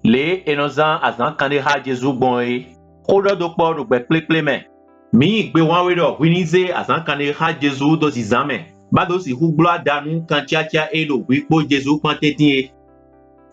Le enozan azan kande ha Jesu bon e. Kodo do po do gbe kple me. Mi gbe wan we do winize azan kande ha Jesu do si zame. Ba do si huglo adanu kan chia e do wi po Jesu kan tetin e.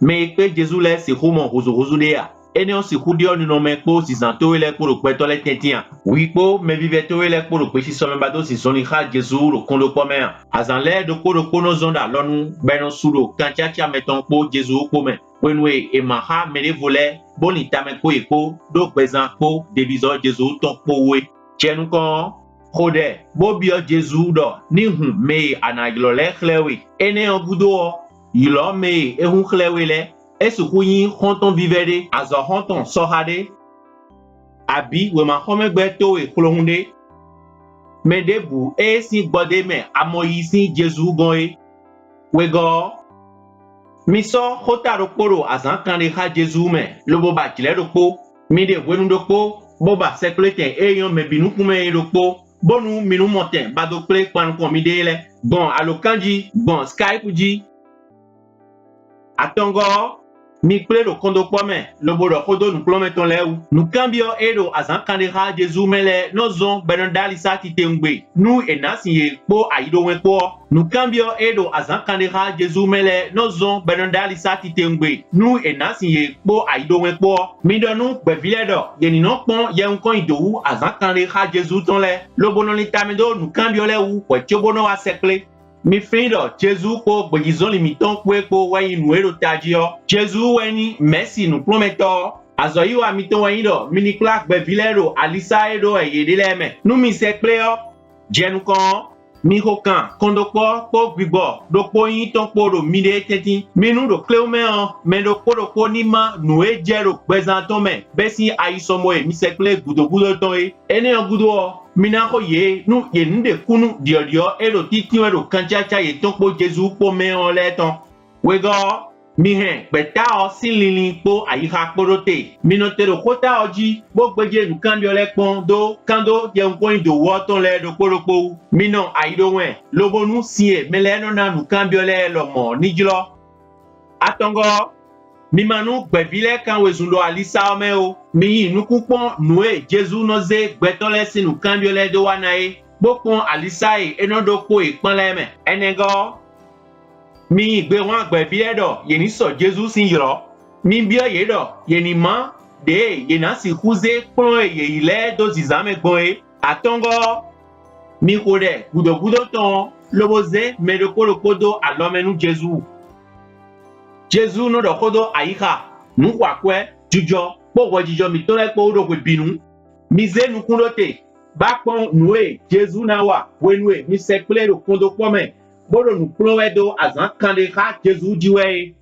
Me pe Jesu le si humo huzu de ya. Ene on si hudio ni no me po si zanto ele ko do pe to le tetin. Wi po me vive to ele ko do pe si so me ba do si soni ha Jesu do kondo po me. Azan le do ko no zonda lonu beno sudo kan chia meton po Jesu po me. Wenwe e maha mele vole boni tame ko eko do bezan ko debizo Jesu ton po we chenu kon hode bo bio Jesu do ni hun me anaglo le khlewe ene ogudo yilo me e hun khlewe le esuku yin honton vivere azo honton sohade abi we ma homegbe to e klohunde me debu e si gbode me amoyi si Jesu gon e we go miso hota rokporo azan kande ha Jesu me lobo ba kile rokpo mi de wenu rokpo boba seklete eyon me binukume rokpo bonu minu moten bado ple kwan ko mi de le bon alokanji bon Skype ji atongo mi ple do kondo pome lobo do kodo nu plome ton lewu nu cambio edo azan kande ha Jesu mele nozon benondali sati tengbe nu enasiye po aido wenpo nu cambio edo azan kande ha Jesu mele nozon benondali sati tengbe nu enasiye po aido wenpo mi do nu gbevile do yeni no pon ye nkon idowu azan kande ha Jesu ton le lobo no litamedo nu cambio lewu ko chobono wa sekle mi findo Jesu ko gbegizon limiton po wayi nuero tajio Jesu weni merci nu prometo azoyi wa miton wayi do mini clark bevilero alisa edo eyedeleme nu mi sekleo jenu kon mi hokan kondokpo po gbigbo dokpo yin ton po do mi de tetin minu do cleomeon me do ko ni ma nu e jero gbezanton me besi aisomo e mi sekle gudo ton e ene gudo mina ko ye nu ye nde kunu dio ero titin ero kanchacha ye ton po Jesu po me on le ton we go mi hen peta o sililin po ayiha porote minotero kota oji bo gbeje nu kan le pon do kando ye nko ido wo ton le do poropo mino aido wen lobonu sie mele no na nu kan le lomo nijilo atongo mi manu gbevile kan wezundo alisa ome o mi nuku pon nue Jesu noze gbetole sinu kan le do wanae bopon alisa e enodopo ipanle me enego mi gbe wọn gbẹ̀bí do yeni so Jesu sin yoro mi bi oye do yeni ma de yena si kuze pon eye ile do zizame gbon e atongo mi ko de gudo ton loboze medokoro do alomenu Jesu no do kodo ayika nu kwa kwe jujo powo jijo mi to le po do ko binu mi ze nu kundote ba pon nue Jesu na wa wenue mi sekle do kondo pome bodo nu plowe do azan kande ha Jesu diwe